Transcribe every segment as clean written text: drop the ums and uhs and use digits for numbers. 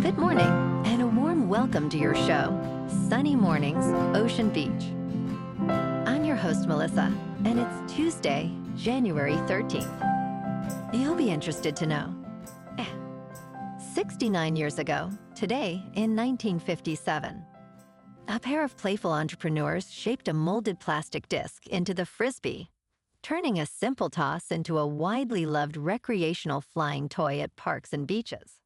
Good morning, and a warm welcome to your show, Sunny Mornings, Ocean Beach. I'm your host, Melissa, and it's Tuesday, January 13th. You'll be interested to know. 69 years ago, today in 1957, a pair of playful entrepreneurs shaped a molded plastic disc into the Frisbee, turning a simple toss into a widely loved recreational flying toy at parks and beaches.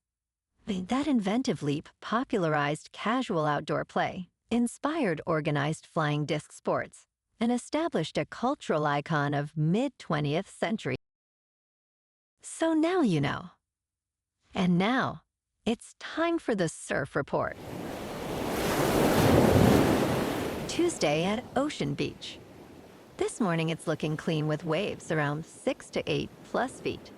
That inventive leap popularized casual outdoor play, inspired organized flying disc sports, and established a cultural icon of mid-20th century. So now you know. And now, it's time for the Surf Report. Tuesday at Ocean Beach. This morning it's looking clean with waves around 6 to 8 plus feet.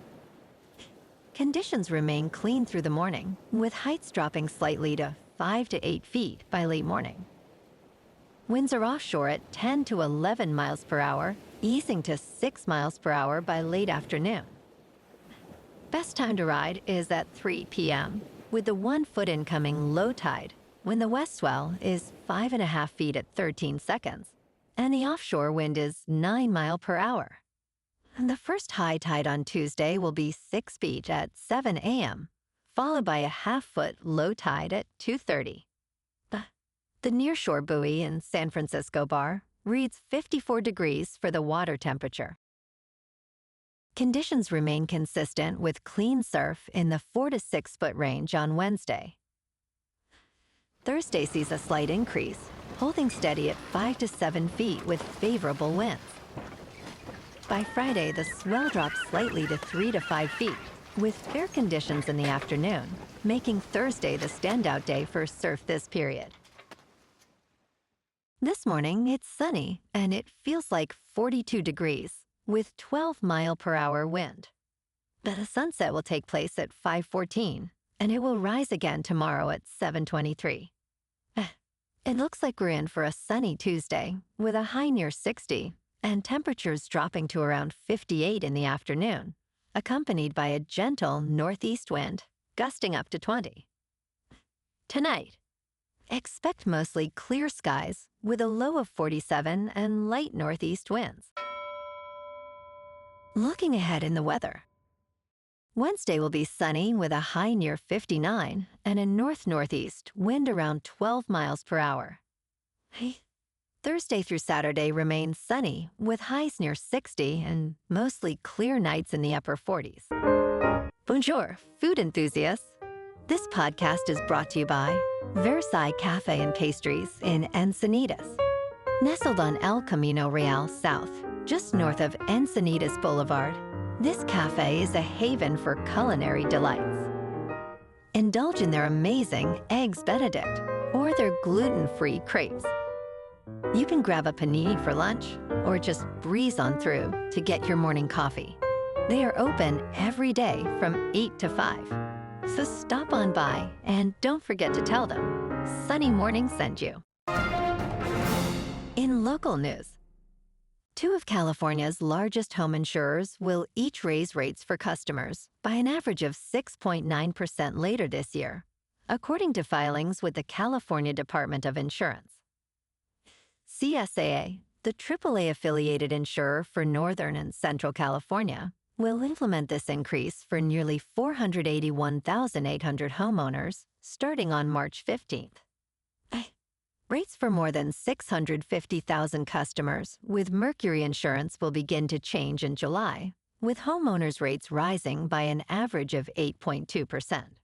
Conditions remain clean through the morning, with heights dropping slightly to 5 to 8 feet by late morning. Winds are offshore at 10 to 11 miles per hour, easing to 6 miles per hour by late afternoon. Best time to ride is at 3 p.m., with the 1 foot incoming low tide, when the west swell is 5.5 feet at 13 seconds, and the offshore wind is 9 miles per hour. The first high tide on Tuesday will be 6 feet at 7 a.m., followed by a half-foot low tide at 2:30. The nearshore buoy in San Francisco Bar reads 54 degrees for the water temperature. Conditions remain consistent with clean surf in the 4 to 6 foot range on Wednesday. Thursday sees a slight increase, holding steady at 5 to 7 feet with favorable winds. By Friday, the swell drops slightly to 3 to 5 feet, with fair conditions in the afternoon, making Thursday the standout day for surf this period. This morning, it's sunny, and it feels like 42 degrees, with 12 mile per hour wind. The sunset will take place at 5:14, and it will rise again tomorrow at 7:23. It looks like we're in for a sunny Tuesday, with a high near 60, and temperatures dropping to around 58 in the afternoon, accompanied by a gentle northeast wind, gusting up to 20. Tonight, expect mostly clear skies with a low of 47 and light northeast winds. Looking ahead in the weather. Wednesday will be sunny with a high near 59 and a north-northeast wind around 12 miles per hour. Thursday through Saturday remains sunny with highs near 60 and mostly clear nights in the upper 40s. Bonjour, food enthusiasts. This podcast is brought to you by Versailles Cafe and Pastries in Encinitas. Nestled on El Camino Real South, just north of Encinitas Boulevard, this cafe is a haven for culinary delights. Indulge in their amazing Eggs Benedict or their gluten-free crepes. You can grab a panini for lunch or just breeze on through to get your morning coffee. They are open every day from 8 to 5. So stop on by and don't forget to tell them Sunny Morning sent you. In local news, 2 of California's largest home insurers will each raise rates for customers by an average of 6.9% later this year, according to filings with the California Department of Insurance. CSAA, the AAA-affiliated insurer for Northern and Central California, will implement this increase for nearly 481,800 homeowners starting on March 15th. Rates for more than 650,000 customers with Mercury Insurance will begin to change in July, with homeowners' rates rising by an average of 8.2%.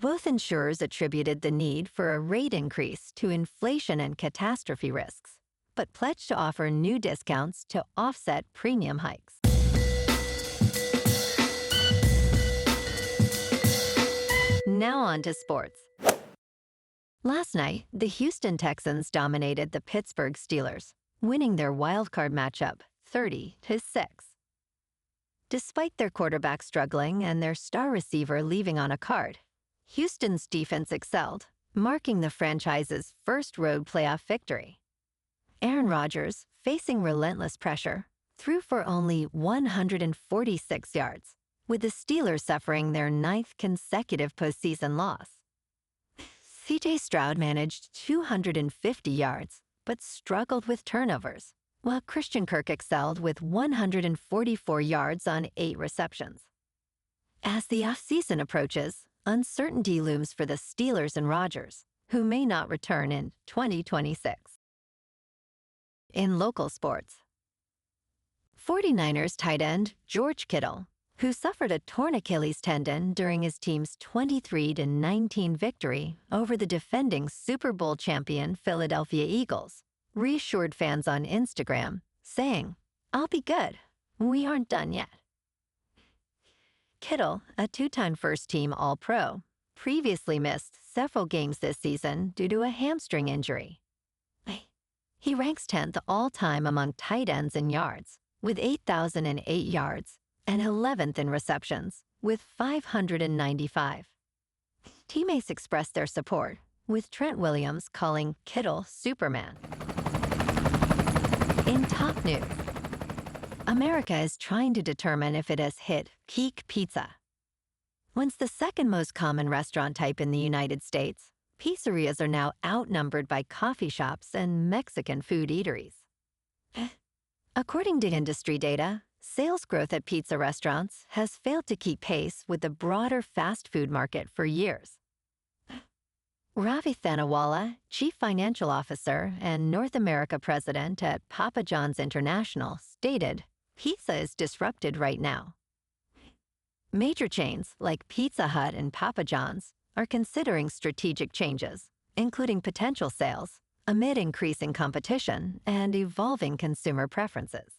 Both insurers attributed the need for a rate increase to inflation and catastrophe risks, but pledged to offer new discounts to offset premium hikes. Now on to sports. Last night, the Houston Texans dominated the Pittsburgh Steelers, winning their wildcard matchup 30-6. Despite their quarterback struggling and their star receiver leaving on a card, Houston's defense excelled, marking the franchise's first road playoff victory. Aaron Rodgers, facing relentless pressure, threw for only 146 yards, with the Steelers suffering their 9th consecutive postseason loss. CJ Stroud managed 250 yards, but struggled with turnovers, while Christian Kirk excelled with 144 yards on 8 receptions. As the offseason approaches, uncertainty looms for the Steelers and Rodgers, who may not return in 2026. In local sports, 49ers tight end George Kittle, who suffered a torn Achilles tendon during his team's 23-19 victory over the defending Super Bowl champion Philadelphia Eagles, reassured fans on Instagram, saying, "I'll be good. We aren't done yet." Kittle, a two-time first-team All-Pro, previously missed several games this season due to a hamstring injury. He ranks 10th all-time among tight ends in yards, with 8,008 yards, and 11th in receptions, with 595. Teammates expressed their support, with Trent Williams calling Kittle Superman. In top news, America is trying to determine if it has hit peak pizza. Once the second most common restaurant type in the United States, pizzerias are now outnumbered by coffee shops and Mexican food eateries. According to industry data, sales growth at pizza restaurants has failed to keep pace with the broader fast food market for years. Ravi Thanawala, Chief Financial Officer and North America President at Papa John's International, stated, "Pizza is disrupted right now." Major chains like Pizza Hut and Papa John's are considering strategic changes, including potential sales, amid increasing competition and evolving consumer preferences.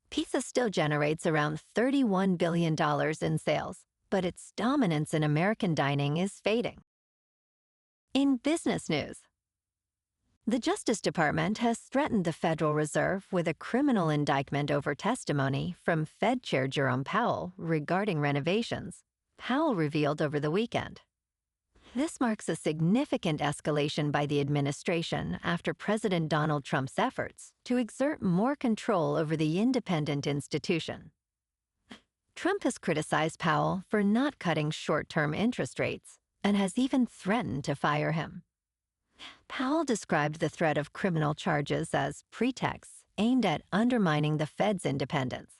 Pizza still generates around $31 billion in sales, but its dominance in American dining is fading. In business news, the Justice Department has threatened the Federal Reserve with a criminal indictment over testimony from Fed Chair Jerome Powell regarding renovations, Powell revealed over the weekend. This marks a significant escalation by the administration after President Donald Trump's efforts to exert more control over the independent institution. Trump has criticized Powell for not cutting short-term interest rates and has even threatened to fire him. Powell described the threat of criminal charges as pretexts aimed at undermining the Fed's independence.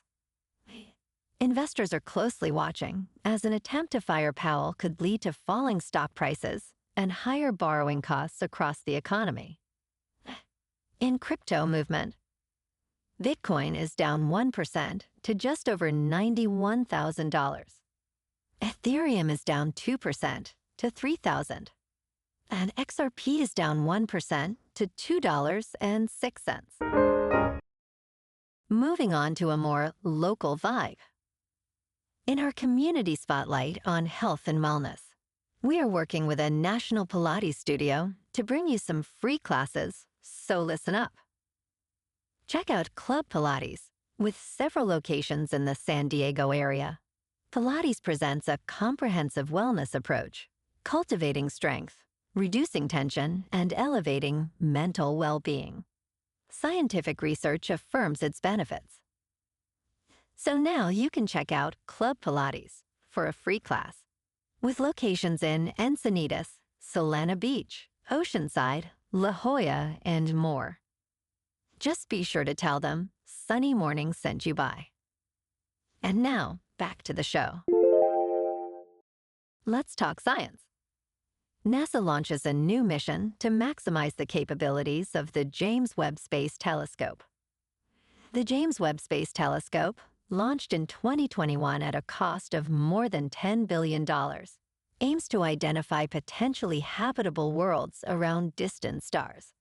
Investors are closely watching, as an attempt to fire Powell could lead to falling stock prices and higher borrowing costs across the economy. In crypto movement, Bitcoin is down 1% to just over $91,000. Ethereum is down 2% to $3,000. And XRP is down 1% to $2.06. Moving on to a more local vibe. In our community spotlight on health and wellness, we are working with a national Pilates studio to bring you some free classes, so listen up. Check out Club Pilates, with several locations in the San Diego area. Pilates presents a comprehensive wellness approach, cultivating strength, reducing tension, and elevating mental well-being. Scientific research affirms its benefits. So now you can check out Club Pilates for a free class, with locations in Encinitas, Solana Beach, Oceanside, La Jolla, and more. Just be sure to tell them Sunny Morning sent you by. And now, back to the show. Let's talk science. NASA launches a new mission to maximize the capabilities of the James Webb Space Telescope. The James Webb Space Telescope, launched in 2021 at a cost of more than $10 billion, aims to identify potentially habitable worlds around distant stars.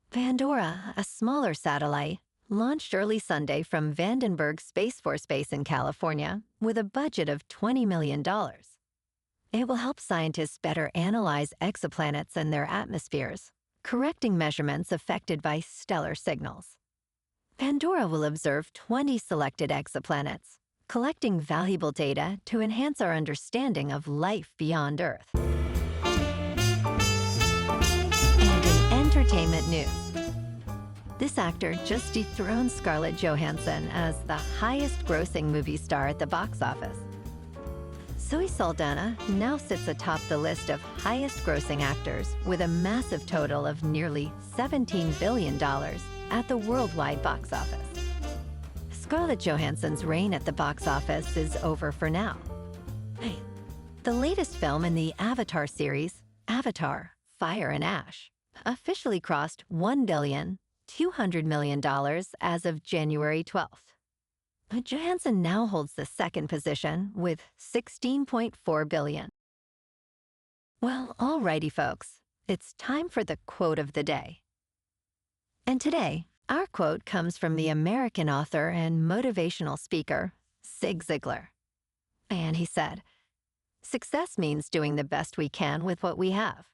Pandora, a smaller satellite, launched early Sunday from Vandenberg Space Force Base in California with a budget of $20 million. It will help scientists better analyze exoplanets and their atmospheres, correcting measurements affected by stellar signals. Pandora will observe 20 selected exoplanets, collecting valuable data to enhance our understanding of life beyond Earth. And in entertainment news, this actor just dethroned Scarlett Johansson as the highest-grossing movie star at the box office. Zoe Saldana now sits atop the list of highest-grossing actors with a massive total of nearly $17 billion at the worldwide box office. Scarlett Johansson's reign at the box office is over for now. The latest film in the Avatar series, Avatar: Fire and Ash, officially crossed $1.2 billion as of January 12th. Johansson now holds the second position with $16.4 billion. Well, alrighty, folks, it's time for the quote of the day. And today, our quote comes from the American author and motivational speaker, Zig Ziglar. And he said, "Success means doing the best we can with what we have.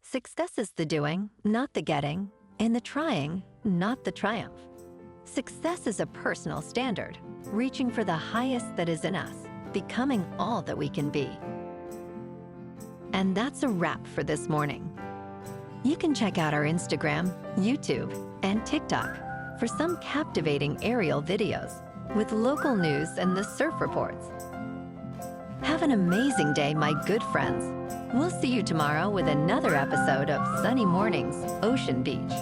Success is the doing, not the getting, and the trying, not the triumph. Success is a personal standard, reaching for the highest that is in us, becoming all that we can be." And that's a wrap for this morning. You can check out our Instagram, YouTube, and TikTok for some captivating aerial videos with local news and the surf reports. Have an amazing day, my good friends. We'll see you tomorrow with another episode of Sunny Mornings, Ocean Beach.